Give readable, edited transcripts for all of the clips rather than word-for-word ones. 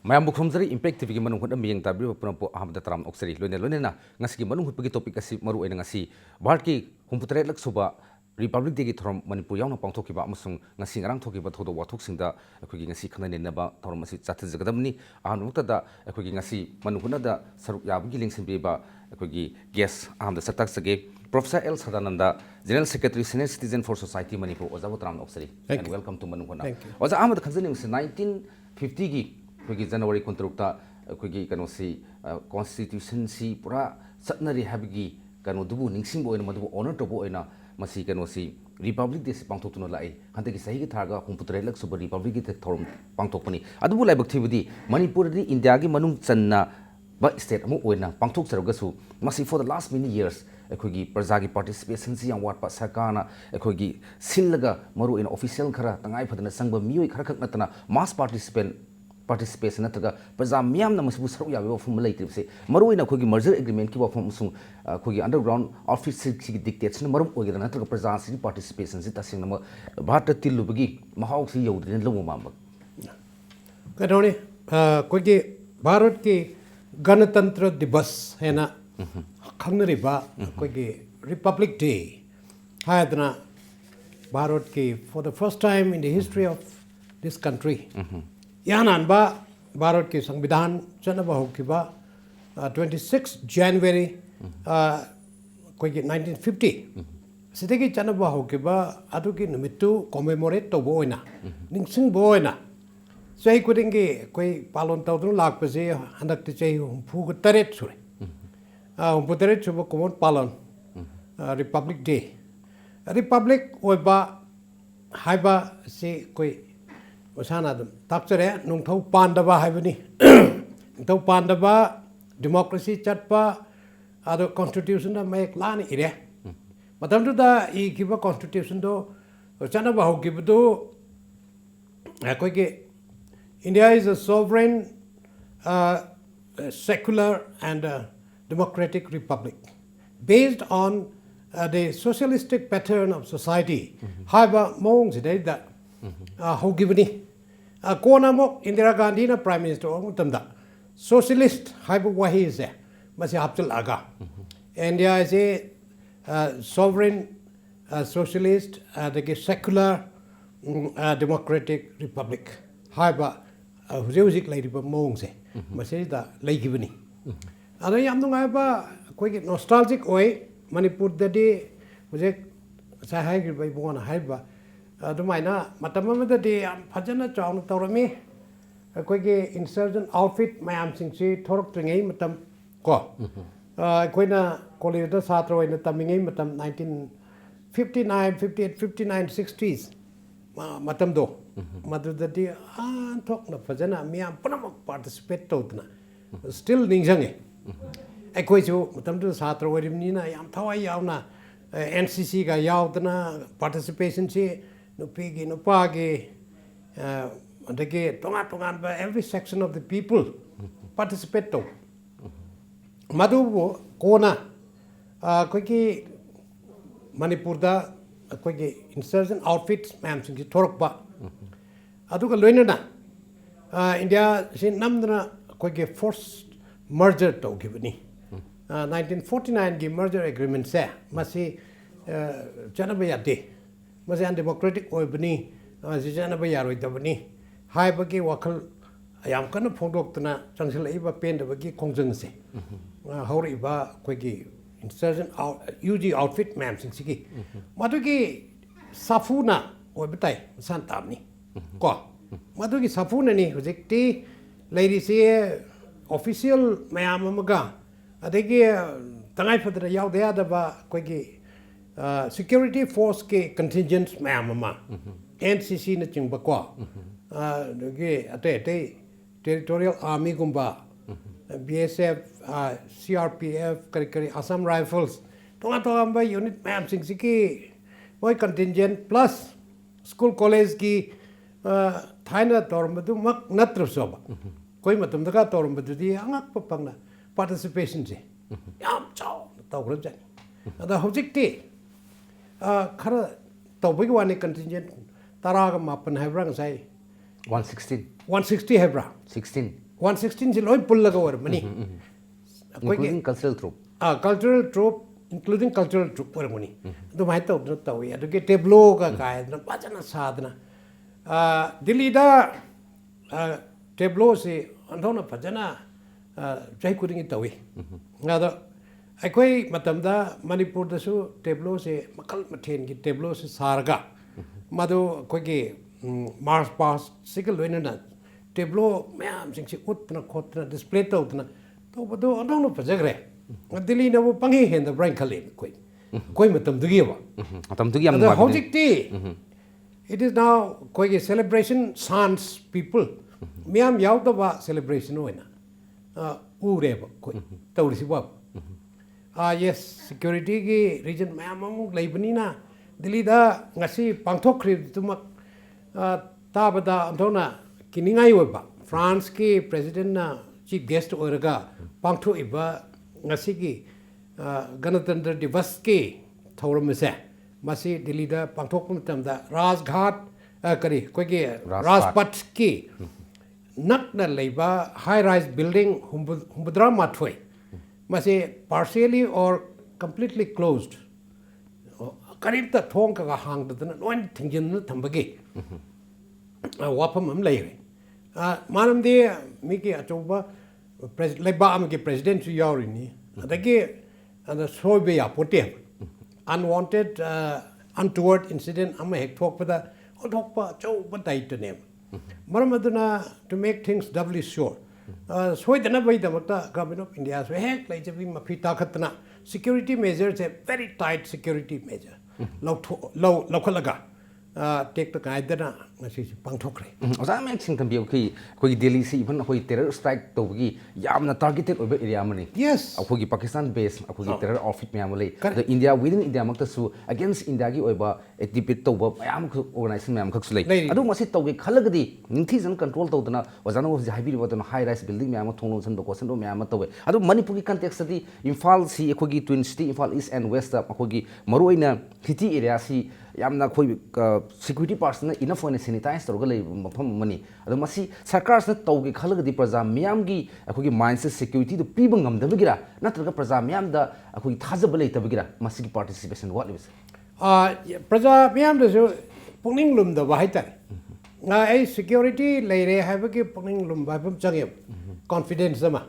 Mayam bukhomzari impact TV manung hutna miyang tabri punapo ahamda taram oksari loine na ngasi manung hutpagi topic asi maru ena ngasi bharat ki humputare lak suba Republic Day ki thorom Manipur yauna pangthokiba amasung ngasi ngarang thokiba thodo wathok singda akhoi ngasi khana ne ba thorom asi chatha jagadamni ahanukta da akhoi ngasi manung hutna da saruk yabgi lingsimbi ba akhoi guest ahamda satak sage Professor L Sadananda General Secretary Senior Citizen for Society Manipur ojabo taram oksari and welcome to manung hutna oja ahmad khanjani 1950 gi अखोगी जनवरी कुंतरुक्ता अखोगी कनोसी constitution सी पूरा सत्नरी हैबगी कनो निंगसिंग मधुबु ऑनर टोबो मसी कनोसी रिपब्लिक डे से पांथोक्तुना लाई हंतकी सही की थारगा हुंपुतरे लक सुब रिपब्लिक डे थोरम पांथोकपनी अदुबु लाइबक थिबदी मणिपुर दी इंडिया की मनुंग चन्ना ब स्टेट अमु ओइना पांथोकसरगसु मसी for the last many years अखोगी प्रजा की पार्टिसिपेशन सी याम वाटपा सरकारना अखोगी सिलगा मरु इन ऑफिशियल खरा तंगाई फदना संग मियोय खरा खक नतना मास participation nataga praja miyam na masbu saru ya wa fum laitri se maru ina khogi merger agreement ki wa fum sung khogi underground office si dictates na marum ogira nataga praja si participation si tasing na bhat tilu bagi mahau si yodrin lo mamba kadone khogi bharat ki ganatantra divas hena khangnari ba khogi republic day haidna bharat ki for the first time in the history of this country Yanan बा भारत के संविधान चनबा होकिबा 26 जनवरी कोई 1950 सिदगी चनबा होकिबा अदुगी नमितु commemorate तोबो ओइना निंगसिंग बो ओइना सही कुदिंगे कोई पालन तौदु लाकपसे हंदक चै हुंफु ग तरेट सुरे हुंफु तरेट सुबो कोमन पालन रिपब्लिक डे रिपब्लिक ओइबा हाइबा से कोई वसाना ताक्चरे नोंथौ पांडबा हाइबनी नोंथौ पांडबा डेमोक्रेसी चटपा आदो कॉन्स्टिट्यूशन दा मेक लान इरे मतम दा ई किबा कॉन्स्टिट्यूशन दो चनबा हो किबदो कोई के India is a sovereign secular and democratic republic based on the socialistic pattern of society haiba mong sidai da how giveni kona mok Indira Gandhi na prime minister tamda socialist haiba wahi is there masi hapchal aga India is a sovereign socialist the secular democratic republic haiba hujik lai riba mong se masi da lai giveni ada yam nung haiba koi nostalgic oi Manipur da de hujik sa hai riba bona haiba अदुमाइना मतम अमददि फजना chown तौरमी अखोइगे insurgent outfit मयाम सिंगसी थोरक्त्रिङै मतम को अखोइना college दा छात्र ओइना तमिङै मतम 1959 58 59 60s मतम दो मदुददि थोकना फजना मियाम Poonam participate तौतना still निंजंगे अखोइसु मतम दु छात्र ओइरिमनिना याम थवाइ यावना एनसीसी का यावदना पार्टिसिपेशन से Nupigi, Nupagi, every section of the people participate to. Madu Kona, Quiki Manipurda, Quiki insurgent outfits, ma'am, since Torokba. Aduka Luinana, India, Sin Namdana, Quiki forced merger to Giveni. 1949 gi merger agreement say, Masi Janabayati. मसे undemocratic ओइबनी जिजाना बयारोइ दबनी हाइबगी वखल याम कन फोंदोक्तना चंगसलइबा पेंदबगी खोंजंगसे हौरिबा कोइगी इंसर्जन यूजी आउटफिट मैम सिंगसिगी मदुगी साफुना ओइबताइ santamni को मदुगी साफुननी हुजिकटी लेरिसे ऑफिशियल मैम अमगा अदेगी तंगाइ फदरा यावदे यादबा कोइगी security force के contingents मैम NCC न चिंग बकवा के अते territorial army गुम्बा BSF CRPF करी Assam Rifles तो हम भाई unit मैम सिंग सिकी वही contingent plus school college की थाइना तोरम बदु मक नत्र सोबा कोई मतम दका तोरम बदु दी अंगक पपंगना participation से याम चाओ तौरब जानी अदा हुजिकती खरा तौबगी वानी contingent तराग मापन हैब्रा ngsai 116 160 हैब्रा 16 116 से लोई पुल लगा और money including cultural troupe cultural trope including cultural trope और मनी तो मैं तो अपना तो ये तो के टेबलो का काय ना पाचना साधना दिल्ली दा टेबलो से अंधों पजना चाहे कुरिंग तवे ना तो अकोई मतलब दा मणिपुर दसु टेबलो से मकल मठेन की टेबलो से सारगा मधु कोई के मार्च पास सिकल लोइना ना टेबलो मैम सिंह से उतना खोतना डिस्प्ले तो उतना तो बदो अंधों पजगरे दिल्ली ना वो पंगे हैं द ब्राइन खले कोई मतलब दुगी बा matam tu gi am the ma hojik ti it is now koi ge celebration sans people miam yaw da ba celebration oina u re ba koi tawri si ba yes security gi region miam amu leibani na delhi da ngasi pangthok khri tumak ta ba da andona kiningai oi ba france ki president na chief guest oraga pangtho iba ngasi gi गणतंत्र दिवस के थौरम से मसी दिल्ली दा पांथोक मतमदा राजघाट करी कोई के राजपथ की नकना लेबा हाई राइज बिल्डिंग हुंबद्रा माथोय मसी पार्शियली और कंप्लीटली क्लोज्ड करीब तक थोंग का हांग दना लोइन थिंजन थंबगे वाफम हम लई मानम दे मिकी अचोबा लेबा am के प्रेसिडेंट सु यावरिनी अदगे and the soybe apote unwanted untoward incident am hek thok pada thok pa chau ba dai to name maramaduna to make things doubly sure soy dana bai da mata government of india so hek lai jabi mafi takhatna security measures a very tight security measure low khalaga take the kaidana ngasi pangthokre oza mek sing tham biu khi khoi delhi si even khoi terror strike to gi yamna targeted over area mani yes khoi pakistan base khoi terror outfit myam le the india within india mak ta su against india gi oiba activate to ba mayam organization mayam khak su le adu masi to gi khalagadi ningthi jan control to dana ozana ho high bi high rise building mayam thonglo san ba question do mayam to adu manipur gi context di imphal si khoi gi twin city imphal east and west khoi gi maroina city area si yamna khoi security person enough for sanitize to ga mafam mani adu masi sarkar na tawge khalagadi praja miyam gi akhogi mindset security to piba ngamdabigira natraga praja miyam da akhogi thajaba leitabigira masi gi participation what is praja miyam da so pungning lum da ba haitar nga ai security leire habagi pungning lum ba pum changem confidence ma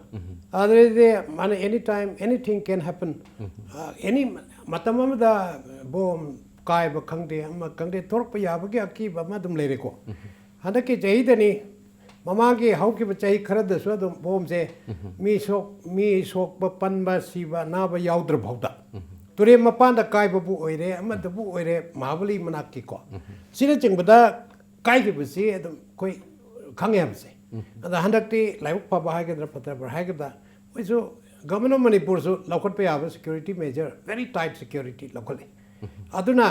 other de man anytime anything can happen any matamam da bom kai ba khangde ama khangde thorp ya ba ki aki ba ma dum leire ko handa ke jai dani mama ke hau ke ba chai kharad da so dum bom se mi sok ba pan ba si ba na ba yaudra bhauda ture mapan da kai ba bu oire ama da bu oire mahabali manak ki ko sina ching ba da kai ke ba si dum koi khange am se da handak ti laibuk pa ba ha ke da patra ba ha ke da oi so government of manipur so lokot pe aba security measure very tight security locally aduna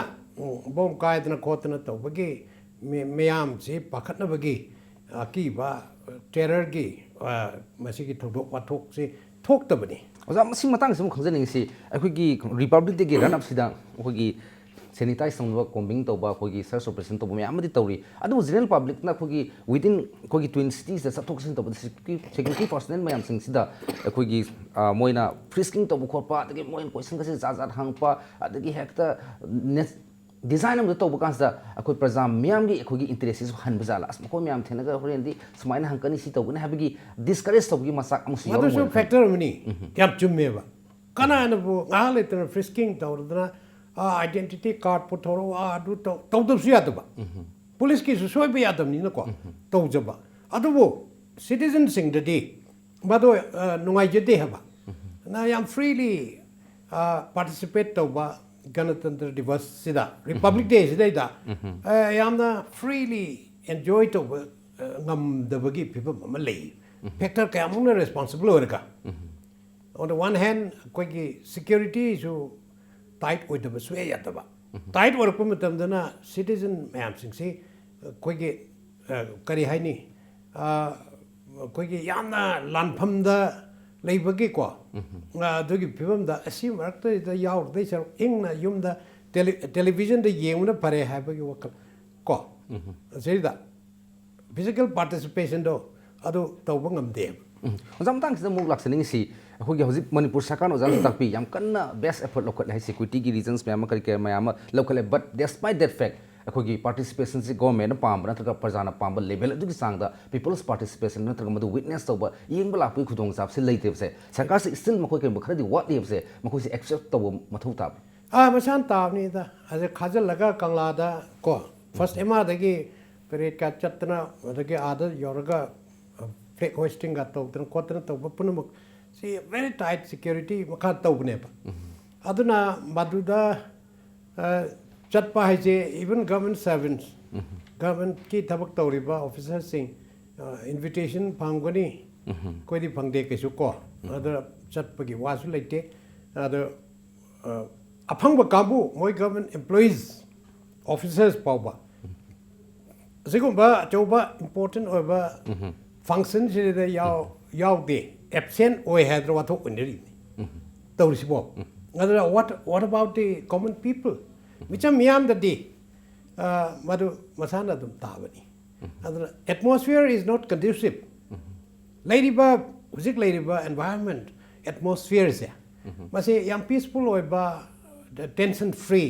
bom kaidna khotna to bagi meyam si pakhatna bagi ki ba terror gi masi gi thodok wathok si thok ta bani oza masi matang sum khangjaning si akhoi gi republic de gi run up sida akhoi gi sanitize tongba combing to ba akhoi gi search operation to me amadi tawri adu general public na akhoi gi within akhoi gi twin cities da sathok sin to security personnel mayam sing sida akhoi gi moina frisking to khorpa adagi moin question ka se za hangpa adagi hekta design am to bukan sa akhoi praja miyam gi akhoi gi interest is han bazala as ko miyam thena ga horendi smaina hankani si to gna habigi discourage to gi masak am si adu so factor mani yap chumme ba kana na bu ngale tan frisking to dana identity card puthoro adu to su yadba police ki su soi be yadam ni na ko to jaba adu bo citizen sing de di bado nungai je de haba na yam freely participate to ba ganatantra divas sida republic day sida da yam na freely enjoy to ngam the bagi people ma lei factor ka amuna responsible orka on the one hand koi ki security is tight with the sway at the tight work from the citizen mayam sing si koi ki kari haini koi ki yamna lanpham da leibagi ko adugi pibam da asi marakta da yaw de sar ingna yum da television da yemuna pare habagi wakal ko sei da physical participation do adu tawba ngamde ozam tang sida muk laksaning si akhoi gi hojik manipur sakan ozam takpi yam kanna best effort lokhat hai security gi reasons me am kari ke mayam local but despite that fact akhoi gi participation si government pam na taka prajana pam level adu gi sang da people's participation na taka madu witness toba yeng bala pui khudong sap se leite se sarkar se still makoi ke khara di what live se makoi se accept toba mathau tab masan tab ni da ase khajal laga kangla da ko first ema dagi period ka chatna dagi ada yoraga flag hoisting ga tawtana kotana tawba punamuk see very tight security makha tawbne pa aduna maduda chatpa haije even government servants government ki thabak tawriba officers sing invitation phangani koidi phangde kesu ko ada chatpagi wasu leite ada aphangba kabu moi government employees officers pawba sigumba choba important over function se de yaw de absent oi hadra wathok unri tawrisi bo adra what about the common people micha miyam da de madu masana dum tabani adra atmosphere is not conducive ladybird environment atmosphere is mase yam peaceful oi ba tension free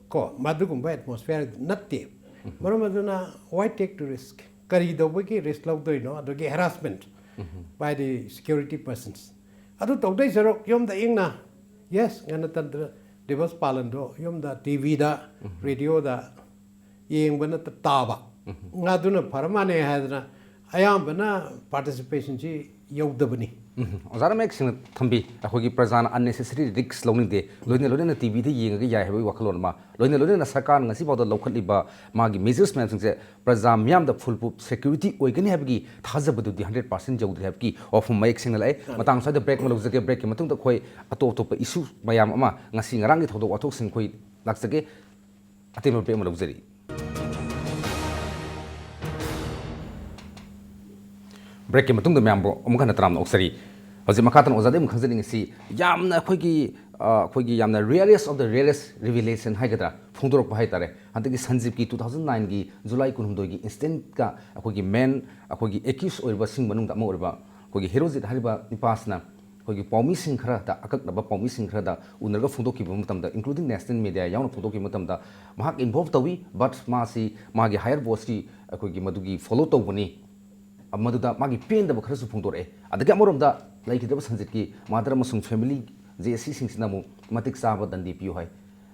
ko madu gumba atmosphere natte marumaduna why take to risk kari do ki risk law do no ado ki harassment by the security persons adu to dai sarok yom da ingna yes ngana tan divas palan do yom da tv da radio da yeng bana ta ba ngaduna paramane hadna ayam bana participation ji yawdabani ozara mek sing thambi akhoi prajana unnecessary risks lowning de loine tv de yeng ga yai habi wakhalon ma loine sarkar ngasi bawda lokhali ba magi measures man sing se praja myam da full security oigani habgi thajabadu di 100% jawd habki of mek sing lai matang sa de break ma lojake break ki matung da khoi atop issue mayam ama ngasi ngarang gi thodok wathok sing khoi laksake atim break ma lojari break ki matung da myam bo omkhana tram oksari hojik makatan ozade mu khangjani si yamna khoi gi yamna rarest of the rarest revelation haigadra phungdorok bahai tare antiki sanjib ki 2009 gi july 19 gi instant ka khoi gi men khoi gi accused oiba sing manung da ma oiba khoi gi herojit hariba nipasna khoi gi paumi sing khara da akak na ba paumi sing khara da unarga phungdok ki matam da including national media yauna phungdok ki matam da mahak involved tawi but ma si ma gi higher boss ki khoi gi madugi follow tawbani amaduda magi pain da khara su phungdor e adagi amorom da laikidaba sanjit ki madra masung family jc singsina mu matik saba dandi piu hai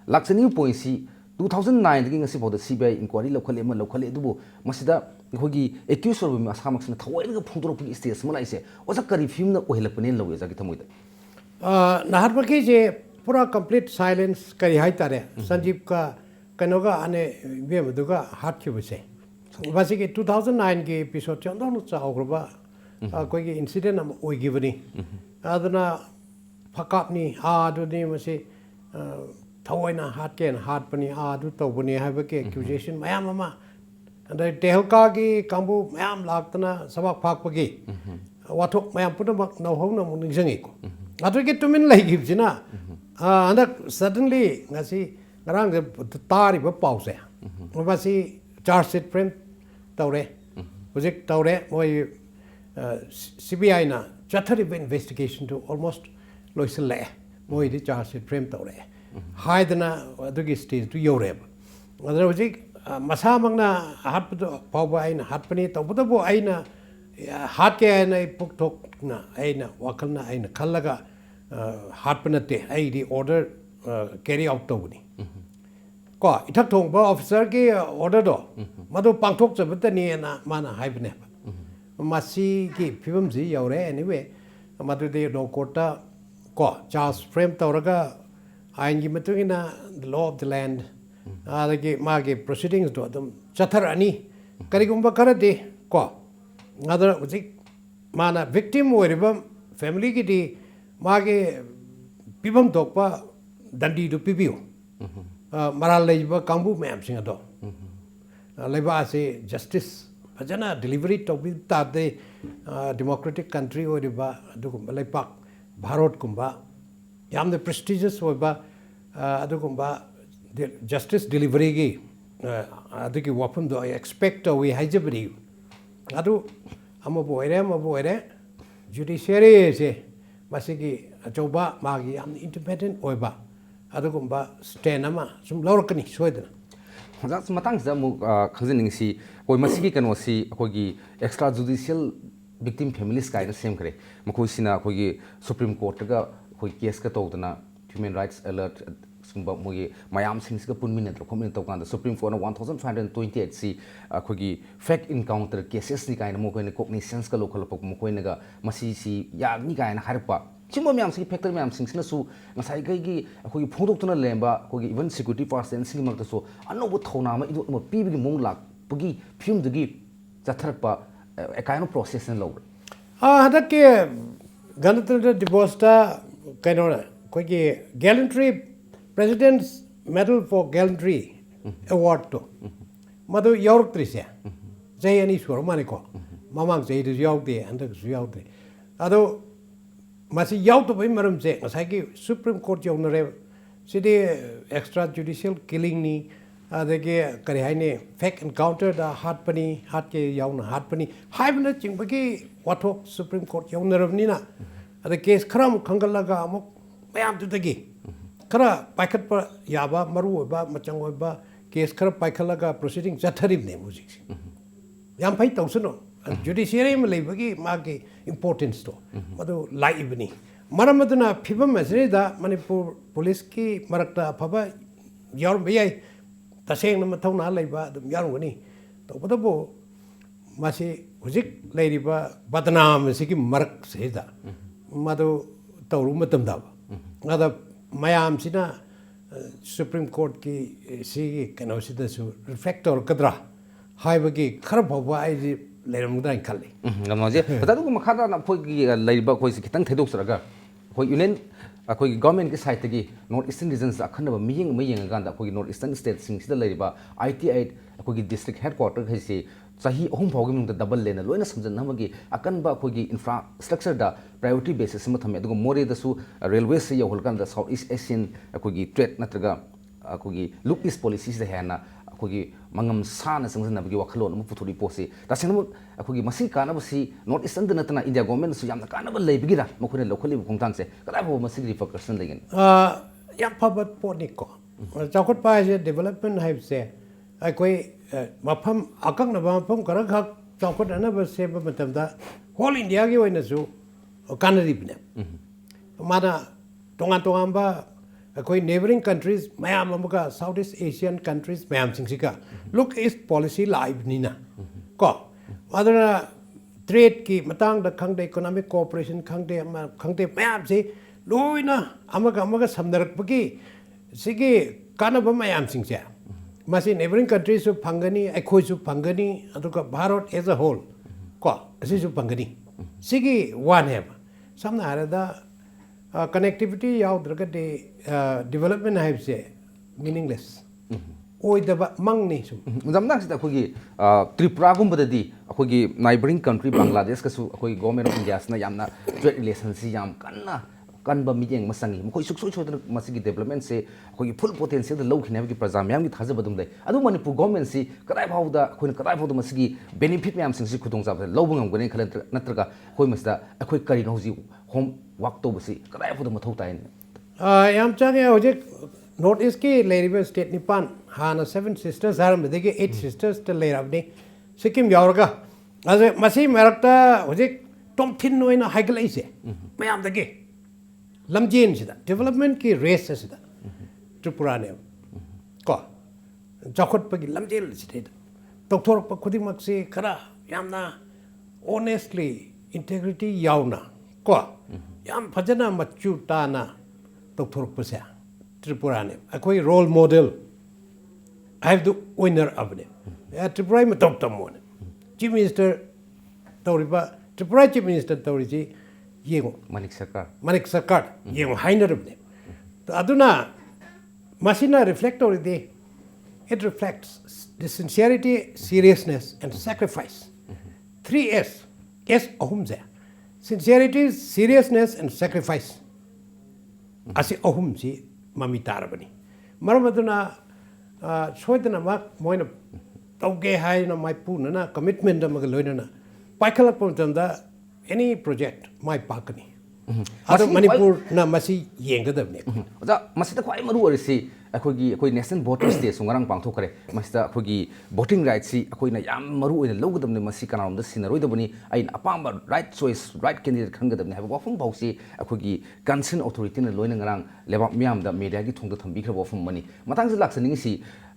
laksani point si 2009 dagi ngasi boda cbi inquiry lokhale dubu masida khogi accused or asamaksina thawai ga phungdor pi stage mala ise osa kari film na ohilapane lowe jagi thamoida nahar baki je pura complete silence kari hai tare sanjeev ka kanoga ane be maduga hat ki buse basi ki 2009 ki episode chandon cha ogrba koi ki incident am oi givani adana phakapni adu ni mase thawaina hat ken hat pani adu tawbani haba ke accusation mayam ama and tehelka ki kambu mayam laktana sabak phakpagi wathok mayam punamak no hona mun ningjangi ko adu ki tumin lai gibjina and suddenly ngasi ngarang tari ba pause basi charge sheet frame tawre project tawre moi CBI na chathari investigation to almost loisle moi di charge sheet frame tawre haidana adugi stage to yoreb adra hojik masa mangna hat pawba aina hatpani tawbuda bo aina hat ke aina pukthok na aina wakalna aina khallaga hatpanate ai di order carry out tawni ko ithak thong ba officer ki order do madu pangthok chabtani na mana haibne masi ki phibam ji yaure anyway madu de no kota ko charge frame tawraga ain gi matungina the law of the land adagi magi proceedings do adum chathar ani karigumba karade ko adara ujik mana victim oriba family ki di magi pibam dokpa dandi do pibiu maral leiba kambu ma'am singa do leiba ase justice fajana delivery tobi ta de democratic country oriba adugumba leipak bharat kumba yamne prestigious oiba adugumba justice delivery gi adugi wapum do I expect we hajabri adu amabu oire judiciary se masigi achoba magi am independent oiba adugumba stand ama sum lawrakani soidana ꯍꯧꯖꯤꯛ ꯃꯇꯥꯡꯁꯤꯗ ꯑꯃꯨꯛ ꯈꯪꯖꯅꯤꯡꯉꯤꯁꯤ ꯑꯩꯈꯣꯏ ꯃꯁꯤꯒꯤ ꯀꯩꯅꯣꯁꯤ ꯑꯩꯈꯣꯏꯒꯤ extra ꯖꯨꯗꯤꯁꯤꯌꯦꯜ victim families ꯀꯥꯏꯅ ꯁꯦꯝꯈ꯭ꯔꯦ ꯃꯈꯣꯏꯁꯤꯅ ꯑꯩꯈꯣꯏꯒꯤ supreme ꯀꯣꯔꯠꯇꯒ ꯑꯩꯈꯣꯏ ꯀꯦꯁꯀ ꯇꯧꯗꯅ ꯍ꯭ꯌꯨꯃꯦꯟ ꯔꯥꯏꯠꯁ ꯑꯦꯂꯔꯠ ꯁꯤꯒꯨꯝꯕ ꯃꯣꯏꯒꯤ ꯃꯌꯥꯝꯁꯤꯡꯁꯤꯒ ꯄꯨꯟꯃꯤꯟꯅꯗꯅ ꯈꯣꯠꯃꯤꯟꯅ ꯇꯧꯀꯥꯟꯗ ꯁꯨꯄ꯭ꯔꯤꯝ ꯀꯣꯔꯠꯅ 1528ꯁꯤ ꯑꯩꯈꯣꯏꯒꯤ ꯐꯦꯛ ꯏꯟꯀꯥꯎꯟꯇꯔ ꯀꯦꯁꯦꯁꯅꯤ ꯀꯥꯏꯅ ꯃꯈꯣꯏꯅ ꯀꯣꯛꯅꯤꯁꯟꯁꯀ ꯂꯧꯈꯠꯂꯛꯄ ꯃꯈꯣꯏꯅꯒ ꯃꯁꯤꯁꯤ ꯌꯥꯒꯅꯤ ꯀꯥꯏꯅ ꯍꯥꯏꯔꯛꯄ ꯁꯤꯒꯨꯝꯕ ꯃꯌꯥꯝꯁꯤꯒꯤ ꯐꯦꯛꯇꯔ ꯃꯌꯥꯝꯁꯤꯡꯁꯤꯅꯁꯨ ꯉꯁꯥꯏꯈꯩꯒꯤ ꯑꯩꯈꯣꯏꯒꯤ ꯐꯣꯡꯗꯣꯛꯇꯨꯅ ꯂꯩꯔꯝꯕ ꯑꯩꯈꯣꯏꯒꯤ ꯏꯚꯟ ꯁꯦꯀ꯭ꯌꯨꯔꯤꯇꯤ ꯄꯥꯔꯁꯟꯁꯤꯡꯒꯤ ꯃꯔꯛꯇꯁꯨ ꯑꯅꯧꯕ ꯊꯧꯅꯥ ꯑꯃ ꯏꯗꯣꯠ ꯑꯃ ꯄꯤꯕꯒꯤ ꯃꯑꯣꯡ ꯂꯥꯛꯄꯒꯤ ꯐꯤꯕꯝꯗꯨꯒꯤ ꯆꯠꯊꯔꯛꯄ ꯀꯥꯏꯅ ꯄ꯭ꯔꯣꯁꯦꯁꯅ ꯂꯧꯕ꯭ꯔꯥ ꯍꯟꯗꯛꯀꯤ ꯒꯅꯇꯟꯇ꯭ꯔ ꯗꯤꯕꯣꯁꯇ ꯀꯩꯅꯣꯅ ꯑꯩꯈꯣꯏꯒꯤ ꯒꯦꯂꯟꯇ꯭ꯔꯤ ꯄ꯭ꯔꯦꯁꯤꯗꯦꯟꯁ ꯃꯦꯗꯜ ꯐꯣꯔ ꯒꯦꯂꯟꯇ꯭ꯔꯤ ꯑꯦꯋꯥꯔꯗꯇꯣ ꯃꯗꯨ ꯌꯥꯎꯔꯛꯇ꯭ꯔꯤꯁꯦ ꯆꯍꯤ 2 ꯁꯨꯔ ꯃꯥꯜꯂꯦꯀꯣ ꯃꯃꯥꯡ ꯆꯍꯤꯗꯁꯨ ꯌꯥꯎꯗꯦ ꯍꯟꯗꯛꯁꯨ ꯌꯥꯎꯗ꯭ꯔꯦ ꯑꯗꯣ ꯃꯁꯤ ꯌꯥꯎꯗꯕꯒꯤ ꯃꯔꯝꯁꯦ ꯉꯁꯥꯏꯒꯤ ꯁꯨꯄ꯭ꯔꯤꯝ ꯀꯣꯔꯠ ꯌꯧꯅꯔꯦꯕ ꯁꯤꯗꯤ ꯑꯦꯛꯁꯇ꯭ꯔꯥ ꯖꯨꯗꯤꯁꯤꯌꯦꯜ ꯀꯤꯂꯤꯡꯅꯤ ꯑꯗꯒꯤ ꯀꯔꯤ ꯍꯥꯏꯅꯤ ꯐꯦꯛ ꯑꯦꯟꯀꯥꯎꯟꯇꯔꯗ ꯍꯥꯠꯄꯅꯤ ꯍꯥꯠꯀꯦ ꯌꯥꯎꯅ ꯍꯥꯠꯄꯅꯤ ꯍꯥꯏꯕꯅꯆꯤꯡꯕꯒꯤ ꯋꯥꯊꯣꯛ ꯁꯨꯄ꯭ꯔꯤꯝ ꯀꯣꯔꯠ ꯌꯧꯅꯔꯕꯅꯤꯅ ꯑꯗ ꯀꯦꯁ ꯈꯔ ꯑꯃꯨꯛ ꯈꯟꯒꯠꯂꯒ ꯑꯃꯨꯛ ꯃꯌꯥꯝꯗꯨꯗꯒꯤ ꯈꯔ ꯄꯥꯏꯈꯠꯄ ꯌꯥꯕ ꯃꯔꯨ ꯑꯣꯏꯕ ꯃꯆꯪ ꯑꯣꯏꯕ ꯀꯦꯁ ꯈꯔ ꯄꯥꯏꯈꯠꯂꯒ ꯄ꯭ꯔꯣꯁꯤꯗꯤꯡ ꯆꯠꯊꯔꯤꯕꯅꯦꯕ ꯍꯧꯖꯤꯛꯁꯦ ꯌꯥꯝ ꯐꯩ ꯇꯧꯁꯅꯨ ꯖꯨꯗꯤꯁꯤꯌꯔꯤ ꯑꯃ ꯂꯩꯕꯒꯤ ꯃꯥꯒꯤ ꯏꯝꯄꯣꯔꯇꯦꯟꯁꯇꯣ ꯃꯗꯨ ꯂꯥꯛꯏꯕꯅꯤ ꯃꯔꯝ ꯑꯗꯨꯅ ꯐꯤꯕꯝ ꯑꯁꯤꯗ ꯃꯅꯤꯄꯨꯔ ꯄꯨꯂꯤꯁꯀꯤ ꯃꯔꯛꯇ ꯑꯐꯕ ꯌꯥꯎꯔꯝꯕ ꯌꯥꯏ ꯇꯁꯦꯡꯅ ꯃꯊꯧꯅꯥ ꯂꯩꯕ ꯑꯗꯨꯝ ꯌꯥꯎꯔꯝꯒꯅꯤ ꯇꯧꯕꯇꯕꯨ ꯃꯁꯤ ꯍꯧꯖꯤꯛ ꯂꯩꯔꯤꯕ ꯕꯗꯅꯥꯝ ꯑꯁꯤꯒꯤ ꯃꯔꯛꯁꯤꯗ ꯃꯗꯨ ꯇꯧꯔꯨꯕ ꯃꯇꯝꯗ ꯑꯗ ꯃꯌꯥꯝꯁꯤꯅ ꯁꯨꯄ꯭ꯔꯤꯝ ꯀꯣꯔꯠꯀꯤ ꯁꯤꯒꯤ ꯀꯩꯅꯣꯁꯤꯗꯁꯨ ꯔꯤꯐ꯭ꯂꯦꯛ ꯇꯧꯔꯛꯀꯗ꯭ꯔꯥ ꯍꯥꯏꯕꯒꯤ ꯈꯔ ꯐꯥꯎꯕ ꯑꯩꯗꯤ ꯂꯩꯔꯝꯒꯗ꯭ꯔꯥ ꯍꯥꯏꯅ ꯈꯜꯂꯤ ꯉꯝꯅꯣꯖꯦ ꯑꯗꯨꯒ ꯃꯈꯥꯗ ꯑꯩꯈꯣꯏꯒꯤ ꯂꯩꯔꯤꯕ ꯑꯩꯈꯣꯏꯁꯤ ꯈꯤꯇꯪ ꯊꯩꯗꯣꯛꯆꯔꯒ ꯑꯩꯈꯣꯏ ꯌꯨꯅꯤꯌꯟ ꯑꯩꯈꯣꯏꯒꯤ ꯒꯚꯔꯟꯃꯦꯟꯠꯀꯤ ꯁꯥꯏꯠꯇꯒꯤ ꯅꯣꯔꯠ ꯏꯁꯇꯔꯟ ꯔꯤꯖꯟꯁꯗ ꯑꯈꯟꯅꯕ ꯃꯤꯠꯌꯦꯡ ꯑꯃ ꯌꯦꯡꯉꯀꯥꯟꯗ ꯑꯩꯈꯣꯏꯒꯤ ꯅꯣꯔꯠ ꯏꯁꯇꯔꯟ ꯁ꯭ꯇꯦꯠꯁꯤꯡꯁꯤꯗ ꯂꯩꯔꯤꯕ ITI ꯑꯩꯈꯣꯏꯒꯤ ꯗꯤꯁꯇ꯭ꯔꯤꯛ ꯍꯦꯗꯀ꯭ꯋꯥꯔꯇꯔꯈꯩꯁꯤ ꯆꯍꯤ 3 ꯐꯥꯎꯒꯤ ꯃꯅꯨꯡꯗ ꯗꯕꯜ ꯂꯦꯟꯅ ꯂꯣꯏꯅ ꯁꯝꯖꯟꯅꯕꯒꯤ ꯑꯀꯟꯕ ꯑꯩꯈꯣꯏꯒꯤ ꯏꯟꯐ꯭ꯔꯥꯁ꯭ꯇ꯭ꯔꯛꯆꯔꯗ ꯄ꯭ꯔꯥꯏꯌꯣꯔꯤꯇꯤ ꯕꯦꯁꯤꯁ ꯑꯃ ꯊꯝꯃꯦ ꯑꯗꯨꯒ ꯃꯣꯔꯦꯗꯁꯨ ꯔꯦꯜꯋꯦꯁꯤ ꯌꯧꯍꯜꯂꯀꯥꯟꯗ ꯁꯥꯎꯠ ꯏꯁ ꯑꯦꯁꯤꯌꯟ ꯑꯩꯈꯣꯏꯒꯤ ꯇ꯭ꯔꯦꯗ ꯅꯠꯇ꯭ꯔꯒ ꯑꯩꯈꯣꯏꯒꯤ ꯂꯨꯛ ꯏꯁ ꯄꯣꯂꯤꯁꯤꯁꯤꯗ ꯍꯦꯟꯅ ꯑꯩꯈꯣꯏꯒꯤ ꯃꯉꯝ ꯁꯥꯅ ꯆꯪꯁꯤꯟꯅꯕꯒꯤ ꯋꯥꯈꯜꯂꯣꯟ ꯑꯃ ꯄꯨꯊꯣꯔꯛꯏ ꯄꯣꯠꯁꯤ ꯇꯁꯦꯡꯅꯃꯛ ꯑꯩꯈꯣꯏꯒꯤ ꯃꯁꯤ ꯀꯥꯟꯅꯕꯁꯤ ꯅꯣꯔꯠ ꯏꯁꯇꯔꯟꯗ ꯅꯠꯇꯅ ꯏꯟꯗꯤꯌꯥ ꯒꯣꯔꯃꯦꯟꯠꯅꯁꯨ ꯌꯥꯝꯅ ꯀꯥꯟꯅꯕ ꯂꯩꯕꯒꯤꯔ ꯃꯈꯣꯏꯅ ꯂꯧꯈꯠꯂꯤꯕ ꯈꯣꯡꯊꯥꯡꯁꯦ ꯀꯗꯥꯏ ꯐꯥꯎꯕ ꯃꯁꯤꯒꯤ ꯔꯤꯄꯔꯀꯁꯟ ꯂꯩꯒꯅꯤ ꯌꯥꯝ ꯐꯕ ꯄꯣꯠꯅꯤꯀꯣ ꯆꯥꯎꯈꯠꯄ ꯍꯥꯏꯁꯦ ꯗꯦꯕꯂꯞꯃꯦꯟ ꯍꯥꯏꯕꯁꯦ ꯑꯩꯈꯣꯏ ꯃꯐꯝ ꯑꯀꯛꯅꯕ ꯃꯐꯝ ꯈꯔꯈꯛ ꯆꯥꯎꯈꯠꯅꯅꯕ ꯁꯦꯝꯕ ꯃꯇꯝꯗ ꯍꯣꯜ ꯏꯟꯗꯤꯌꯥꯒꯤ ꯑꯣꯏꯅꯁꯨ ꯀꯥꯟꯅꯔꯤꯕꯅꯦ ꯃꯥꯅ ꯇꯣꯉꯥꯟ ꯇꯣꯉꯥꯟꯕ ꯑꯩꯈꯣꯏ ꯅꯦꯕꯔꯤꯡ ꯀꯟꯇ꯭ꯔꯤꯁ ꯃꯌꯥꯝ ꯑꯃꯒ ꯁꯥꯎꯠ ꯏꯁ ꯑꯦꯁꯤꯌꯥꯟ ꯀꯟꯇ꯭ꯔꯤꯁ ꯃꯌꯥꯝꯁꯤꯡꯁꯤꯒ ꯂꯨꯛ ꯏꯁ ꯄꯣꯂꯤꯁꯤ ꯂꯥꯛꯏꯕꯅꯤꯅ ꯀꯣ ꯑꯗꯨꯅ ꯇ꯭ꯔꯦꯗꯀꯤ ꯃꯇꯥꯡꯗ ꯈꯪꯗꯦ ꯏꯀꯣꯅꯣꯃꯤꯛ ꯀꯣꯑꯣꯄꯔꯦꯁꯟ ꯈꯪꯗꯦ ꯑꯃ ꯈꯪꯗꯦ ꯃꯌꯥꯝꯁꯤ ꯂꯣꯏꯅ ꯑꯃꯒ ꯁꯝꯅꯔꯛꯄꯒꯤ ꯁꯤꯒꯤ ꯀꯥꯟꯅꯕ ꯃꯌꯥꯝꯁꯤꯡꯁꯦ ꯃꯁꯤ ꯅꯦꯕꯔꯤꯡ ꯀꯟꯇ꯭ꯔꯤꯁꯨ ꯐꯪꯒꯅꯤ ꯑꯩꯈꯣꯏꯁꯨ ꯐꯪꯒꯅꯤ ꯑꯗꯨꯒ ꯚꯥꯔꯠ ꯑꯦꯖ ꯑ ꯍꯣꯜ ꯀꯣ ꯑꯁꯤꯁꯨ ꯐꯪꯒꯅꯤ ꯁꯤꯒꯤ ꯋꯥꯅꯦꯕ ꯁꯝꯅ ꯍꯥꯏꯔꯕꯗ ꯀꯅꯦꯛꯇꯤꯚꯤꯇꯤ ꯌꯥꯎꯗ꯭ꯔꯒꯗꯤ ꯗꯤꯕꯂꯞꯃꯦꯟ ꯍꯥꯏꯕꯁꯦ ꯃꯤꯅꯤꯡꯂꯦꯁ ꯑꯣꯏꯗꯕ ꯃꯪꯅꯤ ꯁꯨꯝ ꯃꯇꯝꯁꯤꯗ ꯑꯩꯈꯣꯏꯒꯤ ꯇ꯭ꯔꯤꯄꯨꯔꯥꯒꯨꯝꯕꯗꯗꯤ ꯑꯩꯈꯣꯏꯒꯤ ꯅꯥꯏꯕꯔꯤꯡ ꯀꯟꯇ꯭ꯔꯤ ꯕꯪꯒ꯭ꯂꯥꯗꯦꯁꯀꯁꯨ ꯑꯩꯈꯣꯏ ꯒꯣꯔꯃꯦꯟ ꯑꯣꯐ ꯏꯟꯗꯤꯌꯥꯁꯤꯅ ꯌꯥꯝꯅ ꯇ꯭ꯔꯦꯗ ꯔꯤꯂꯦꯁꯟꯁꯤ ꯌꯥꯝ ꯀꯟꯕ ꯃꯤꯠꯌꯦꯡ ꯑꯃ ꯆꯪꯉꯤ ꯃꯈꯣꯏ ꯁꯨꯡꯁꯣꯏ ꯁꯣꯏꯗꯅ ꯃꯁꯤꯒꯤ ꯗꯦꯕꯂꯞꯃꯦꯟꯁꯦ ꯑꯩꯈꯣꯏꯒꯤ ꯐꯨꯜ ꯄꯣꯇꯦꯟꯁꯤꯌꯦꯜꯗ ꯂꯧꯈꯤꯅꯤ ꯍꯥꯏꯕꯒꯤ ꯄ꯭ꯔꯖꯥ ꯃꯌꯥꯝꯒꯤ ꯊꯥꯖꯕ ꯑꯗꯨꯝ ꯂꯩ ꯑꯗꯨ ꯃꯅꯤꯄꯨꯔ ꯒꯣꯔꯃꯦꯟꯠꯁꯤ ꯀꯗꯥꯏ ꯐꯥꯎꯕꯗ ꯃꯁꯤꯒꯤ ꯕꯦꯅꯤꯐꯤꯠ ꯃꯌꯥꯝꯁꯤꯡꯁꯤ ꯈꯨꯗꯣꯡꯆꯥꯕꯁꯦ ꯂꯧꯕ ꯉꯝꯒꯅꯤ ꯈꯜꯂꯦ ꯅꯠꯇ꯭ꯔꯒ ꯑꯩꯈꯣꯏ ꯃꯁꯤꯗ ꯑꯩꯈꯣꯏ ꯀꯔꯤꯅꯣ ꯍꯧꯖꯤꯛ ꯍꯣꯝ ꯋꯥꯛ ꯇꯧꯕꯁꯤ ꯀꯗꯥꯏ ꯐꯥꯎꯗ ꯃꯊꯧ ꯇꯥꯏꯅꯤ ꯌꯥꯝ ꯆꯪꯉꯦ ꯍꯧꯖꯤꯛ ꯅꯣꯔꯠ ꯏꯁꯀꯤ ꯂꯩꯔꯤꯕ ꯁ꯭ꯇꯦꯠ 9 ꯍꯥꯟꯅ 7 ꯁꯤꯁꯇꯔꯁ ꯍꯥꯏꯔꯝꯕꯗꯒꯤ 8 ꯁꯤꯁꯇꯔꯁꯇ ꯂꯩꯔꯕꯅꯤ ꯁꯤꯛꯀꯤꯝ ꯌꯥꯎꯔꯒ ꯑꯗꯨ ꯃꯁꯤ ꯃꯔꯛꯇ ꯍꯧꯖꯤꯛ ꯇꯣꯝꯊꯤꯟ ꯑꯣꯏꯅ ꯍꯥꯏꯒꯠꯂꯛꯏꯁꯦ ꯃꯌꯥꯝꯗꯒꯤ ꯂꯝꯖꯦꯟꯁꯤꯗ ꯗꯦꯕꯂꯞꯃꯦꯟꯠꯀꯤ ꯔꯦꯁ ꯑꯁꯤꯗ ꯇ꯭ꯔꯤꯄꯨꯔꯥꯅꯦꯕ ꯀꯣ ꯆꯥꯎꯈꯠꯄꯒꯤ ꯂꯝꯖꯦꯜ ꯑꯁꯤꯗꯩꯗ ꯇꯧꯊꯣꯔꯛꯄ ꯈꯨꯗꯤꯡꯃꯛꯁꯤ ꯈꯔ ꯌꯥꯝꯅ ꯑꯣꯅꯦꯁꯂꯤ ꯏꯟꯇꯦꯒ꯭ꯔꯤꯇꯤ ꯌꯥꯎꯅ ꯀꯣ ꯌꯥꯝ ꯐꯖꯅ ꯃꯆꯨ ꯇꯥꯅ ꯇꯧꯊꯣꯔꯛꯄꯁꯦ ꯇ꯭ꯔꯤꯄꯨꯔꯥꯅꯦꯕ ꯑꯩꯈꯣꯏ ꯔꯣꯜ ꯃꯣꯗꯦꯜ ꯍꯥꯏꯕꯗꯨ ꯑꯣꯏꯅꯔꯛꯑꯕꯅꯦ ꯇ꯭ꯔꯤꯄꯨꯔꯥꯒꯤ ꯃꯇꯧ ꯇꯝꯃꯣꯅꯦ ꯆꯤꯐ ꯃꯤꯅꯤꯁꯇꯔ ꯇꯧꯔꯤꯕ ꯇ꯭ꯔꯤꯄꯨꯔꯥ ꯆꯤꯐ ꯃꯤꯅꯤꯁꯇꯔ ꯇꯧꯔꯤꯁꯤ ꯌꯦꯡꯉꯣ ꯃꯅꯤꯛ ꯁꯔꯀꯥꯔ ꯌꯦꯡꯉꯣ ꯍꯥꯏꯅꯔꯕꯅꯦ ꯑꯗꯨꯅ ꯃꯁꯤꯅ reflect ꯇꯧꯔꯤꯗꯤ it reflects the sincerity, seriousness, and sacrifice. 3S. S ahumse. Sincerity, seriousness, and sacrifice. Asi ahumsi mami tarabani. Maramaduna soidana mak moina tauge hai na mai pu na commitment da mag loina na paikhalak pon tamda any project mai pakani adu manipur na masi yengadabne oja masita khwai maru orisi akhoi national voters day sungarang pangthok kare masita akhoi voting rights si akhoi na yam maru oina logadamne masi kanarom da sinaroi dabani ain apamba right choice right candidate khangadabne haba wafum bausi akhoi concern authority na loina ngarang lebak miam da media gi thongda thambi khra wafum mani matang se laksaning si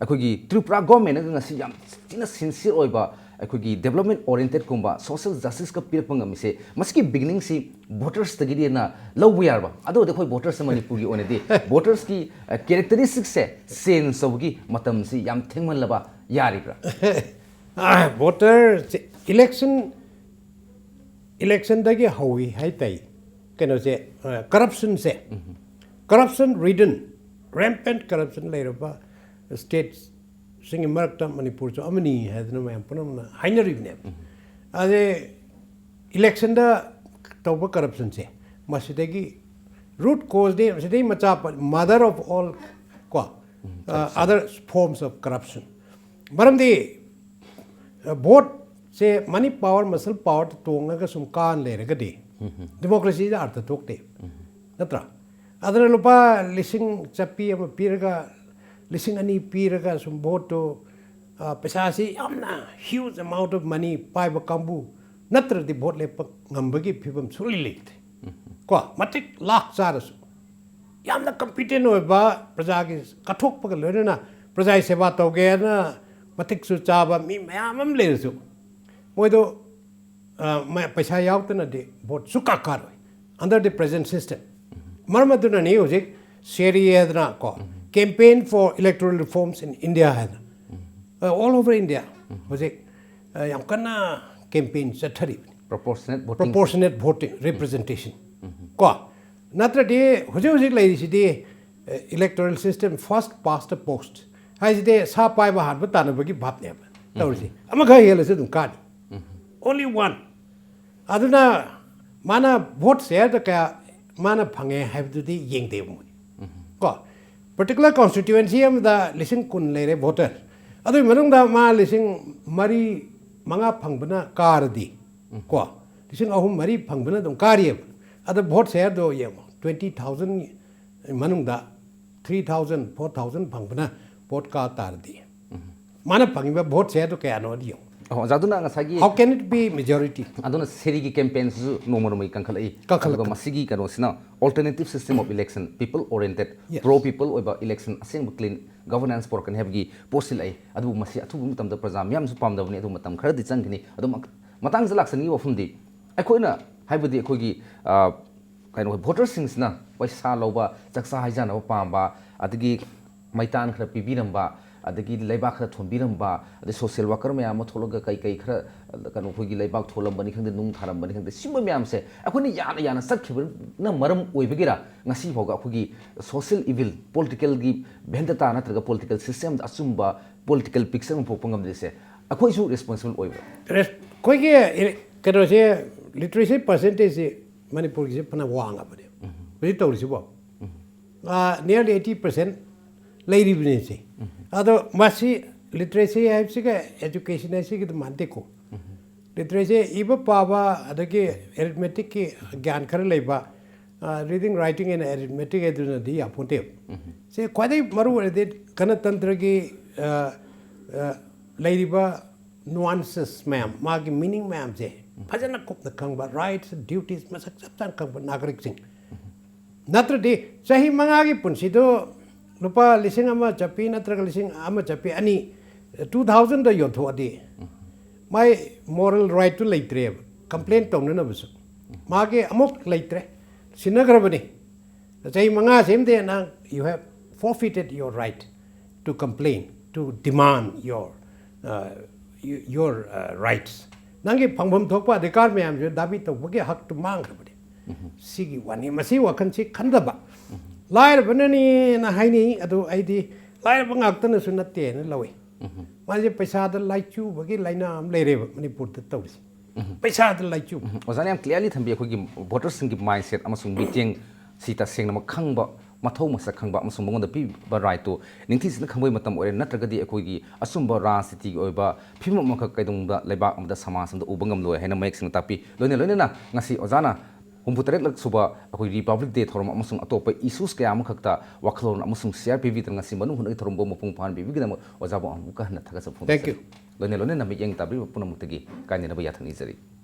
akhoi tripura government na ngasi yam tina sincere oiba akhoi development oriented kumba social justice ka pirpang amise maski beginning si voters tagiri na lobu yarba ado de khoi voters manipur gi onedi voters ki characteristics se sense of gi matam si yam thengman laba yari bra voter election dagi hawi hai tai keno se corruption ridden rampant corruption leiraba states singi marakta manipur so amani hadna mayam punamna hainaribne ade election da tawba corruption se masidagi root cause de masidai macha mother of all other forms of corruption maramdi vote se money power muscle power tonga ga sum kan le raga de democracy da artha tokte natra adra lupa lising chapi ama piraga lising ani piraga sum vote pesa si amna huge amount of money pai ba kambu natra di vote le ngambagi phibam suli leit ko matik lakh charasu yamna competent oiba praja gi kathok pa lena praja seva toge na matik su chaba mi mayamam lesu moido paisa yautna de vote suka karoi under the present system marmaduna ni hojik seri edna ko campaign for electoral reforms in India all over India hojik yam kana campaign chathari proportionate voting representation ko natra de hojik lai si de electoral system first past the post hai de sa pai ba hat ba tan ba gi bhap ne ba tawri ama ga hel se dum kan only one aduna mana vote share da ka mana phange have to the yeng de mu ko particular constituency am da lising kun lere voter adu manung da ma lising mari manga phangbana kar di ko lising ahum mari phangbana dum kari adu vote share do yem 20,000 manung da 3,000 4,000 phangbana vote ka tar di mana phangba vote share do kaya no di jaduna ngasagi how can it be majority aduna serigi campaigns su nomoromai kankhalai masigi kano sina alternative system of election people oriented pro people oiba election aseng clean governance por kan hebgi posil ai adu masi athu mutam da praja myam su pamdawni adu matam khara di changkini adu matang jalaksani wafumdi aikoina haibudi akogi kaino voters singsna paisa loba chaksa haijana pamba adigi maitan khara pibiramba adagi leibak khara thonbiramba ade social worker myam thologa kai khara kanu khogi leibak tholambani khangde nung tharambani khangde simba myam se akoni yana sakhibar na maram oibigira ngasi bhoga khogi social evil political gi bhendata natraga political system asumba political picture popangam dese akoi su responsible oiba koige kado se literacy percentage manipur gi pana wanga bade bi tawri bo nearly 80% lady bine ado masi literacy haipsiga education haipsiga mante ko literacy iba paba adagi arithmetic ki gyan khara leiba reading writing and arithmetic eduna di aponte se kwadai maru de ganatantra gi leiba nuances ma'am magi meaning ma'am je phajana kop the kangba rights and duties masak saptan kangba nagarik sing natra de sahi mangagi punsi do lupa lising ama chapi natraga lising ama chapi ani 2000 da yotho adi my moral right to leitre complaint tong na bus mage amok leitre sinagrabani chai manga sem de na you have forfeited your right to complain to demand your rights nangi phangbam thokpa adhikar myam je dabi to bage hak to mang grabani sigi wani masi wakan si khandaba lair banani na haini adu aidi lair bangakta su natte na lawi maje paisa da laichu bagi laina am leire manipur ta tawsi paisa da laichu ozani am clearly thambi akhoi gi voters sing gi mindset amasung meeting sita seng na khangba มาเท่ามาสักครั้งบ้างมาสมมติว่าพี่บารายตัวนิ่งที่สิ่งขโมยมาทำอะไรนัดกระดีคุยกีอสุมบาราสิติโอยบ้าพี่มันมาใครตรงนั้นเลยบ้ามันจะสมาสมตัวอุบังกำลอยให้น้ำเมกสิ่งต่างปีเลยนะงั้นสิอาจารย์นะผมพูดเรื่องสุบะคุย Republic Day ทรมานมาส่งตัวไปอิสุสแกอามุขตาวัคโลนมาส่ง CRPV ตั้งงั้นสิมันหุ่นไอ้ทรมานมาพุ่งผ่านบีบีกันมาอาจารย์บอกอามุขนัดทักษะพุ่งเลยนะไม่ยังตาบริบทปุ่นมุตติการเนี่ยนับยาทันอิสระ